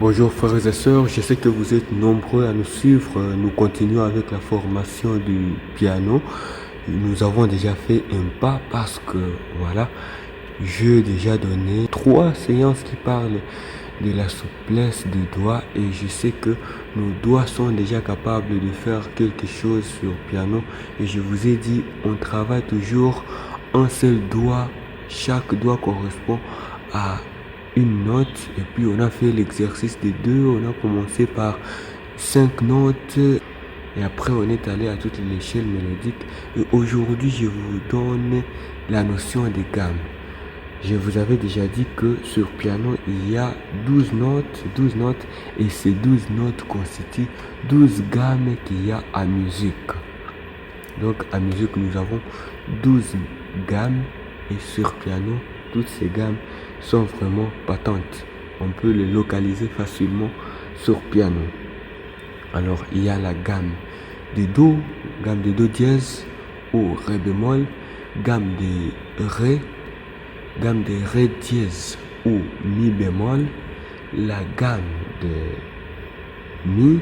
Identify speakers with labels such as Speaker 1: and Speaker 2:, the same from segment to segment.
Speaker 1: Bonjour frères et sœurs, je sais que vous êtes nombreux à nous suivre. Nous continuons avec la formation du piano. Nous avons déjà fait un pas parce que voilà, j'ai déjà donné 3 séances qui parlent de la souplesse des doigts et je sais que nos doigts sont déjà capables de faire quelque chose sur piano. Et je vous ai dit, on travaille toujours un seul doigt. Chaque doigt correspond à une note et puis on a fait l'exercice des deux. On a commencé par 5 notes et après on est allé à toute l'échelle mélodique. Et aujourd'hui je vous donne la notion des gammes. Je vous avais déjà dit que sur piano il y a 12 notes et ces 12 notes constituent 12 gammes qu'il y a à musique. Donc à musique nous avons 12 gammes et sur piano toutes ces gammes sont vraiment patentes. On peut les localiser facilement sur piano. Alors il y a la gamme de Do dièse ou Ré bémol, gamme de Ré dièse ou Mi bémol, la gamme de Mi,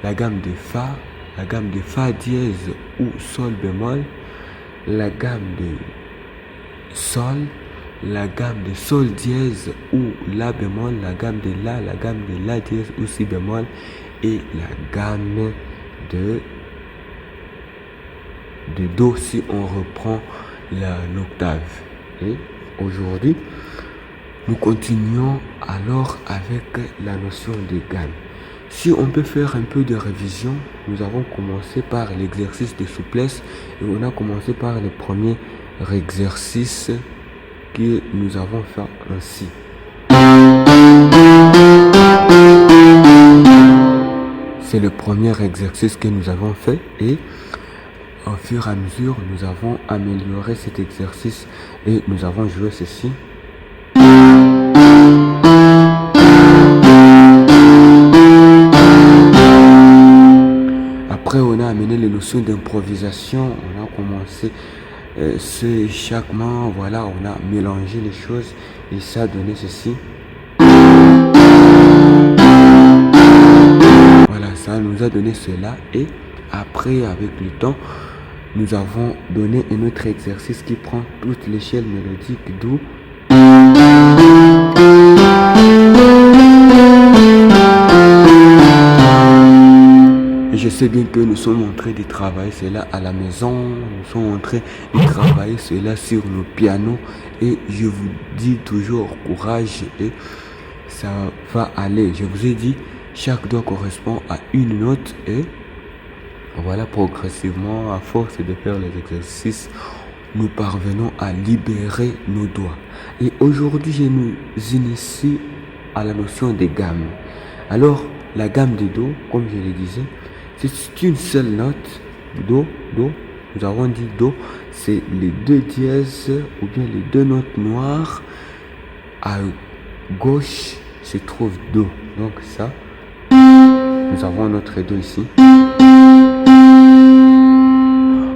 Speaker 1: la gamme de Fa dièse ou Sol bémol, la gamme de Sol, la gamme de Sol dièse ou La bémol, la gamme de La dièse ou Si bémol et la gamme de Do si on reprend l'octave. Et aujourd'hui, nous continuons alors avec la notion de gamme. Si on peut faire un peu de révision, nous avons commencé par l'exercice de souplesse et on a commencé par le premier exercice que nous avons fait ainsi. C'est le premier exercice que nous avons fait et au fur et à mesure nous avons amélioré cet exercice et nous avons joué ceci. Après on a amené les notions d'improvisation, on a commencé c'est chaque main, voilà, on a mélangé les choses et ça a donné ceci. Voilà, ça nous a donné cela et après avec le temps, nous avons donné un autre exercice qui prend toute l'échelle mélodique d'où je sais bien que nous sommes en train de travailler cela à la maison, nous sommes en train de travailler cela sur nos pianos et je vous dis toujours courage et ça va aller. Je vous ai dit, chaque doigt correspond à une note et voilà, progressivement, à force de faire les exercices, nous parvenons à libérer nos doigts. Et aujourd'hui, je nous initie à la notion des gammes. Alors, la gamme de Do, comme je le disais, c'est une seule note, Do, nous avons dit Do, c'est les deux dièses ou bien les deux notes noires. À gauche se trouve Do, donc ça, nous avons notre Do ici.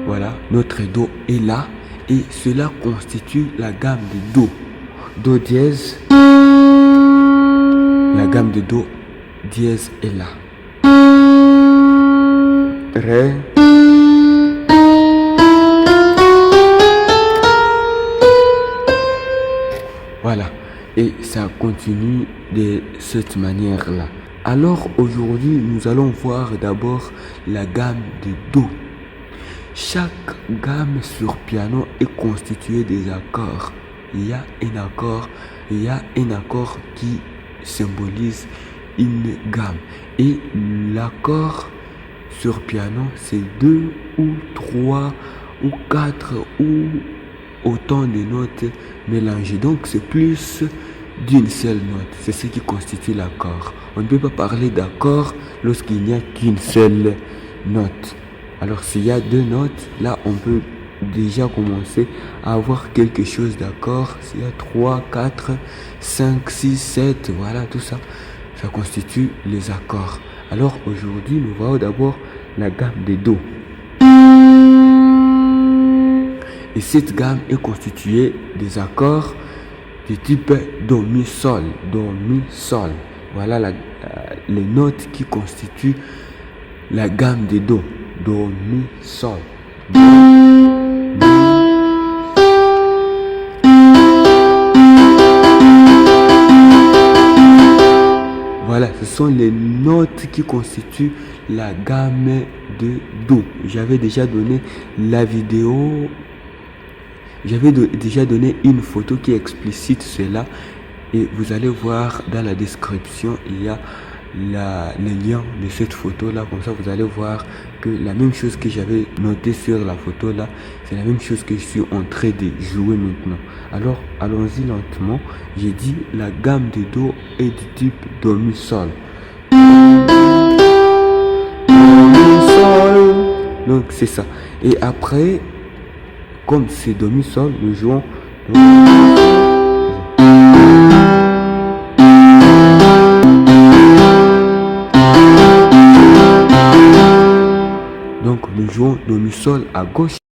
Speaker 1: Voilà, notre Do est là et cela constitue la gamme de Do. Do dièse, la gamme de Do dièse est là. Ré, voilà, et ça continue de cette manière-là. Alors aujourd'hui, nous allons voir d'abord la gamme de Do. Chaque gamme sur piano est constituée des accords. Il y a un accord qui symbolise une gamme. Et l'accord sur piano, c'est 2 ou 3 ou 4 ou autant de notes mélangées. Donc c'est plus d'une seule note. C'est ce qui constitue l'accord. On ne peut pas parler d'accord lorsqu'il n'y a qu'une seule note. Alors s'il y a 2 notes, là on peut déjà commencer à avoir quelque chose d'accord. S'il y a 3, 4, 5, 6, 7, voilà tout ça, ça constitue les accords. Alors aujourd'hui nous voyons d'abord la gamme des Do. Et cette gamme est constituée des accords du type Do, Mi, Sol, Do, Mi, Sol. voilà les notes qui constituent la gamme de Do. Do, Mi, Sol. Do, Mi. Voilà, ce sont les notes qui constituent la gamme de Do. J'avais déjà donné la vidéo, déjà donné une photo qui explicite cela. Et vous allez voir dans la description, il y a le lien de cette photo là. Comme ça, vous allez voir que la même chose que j'avais noté sur la photo là, c'est la même chose que je suis en train de jouer maintenant. Alors, allons-y lentement. J'ai dit la gamme de Do est du type Do, Mi, Sol. Do, Mi, Sol. Donc, c'est ça. Et après, comme c'est Do, Mi, Sol, nous jouons Do, donc nous jouons Do, Mi, Sol à gauche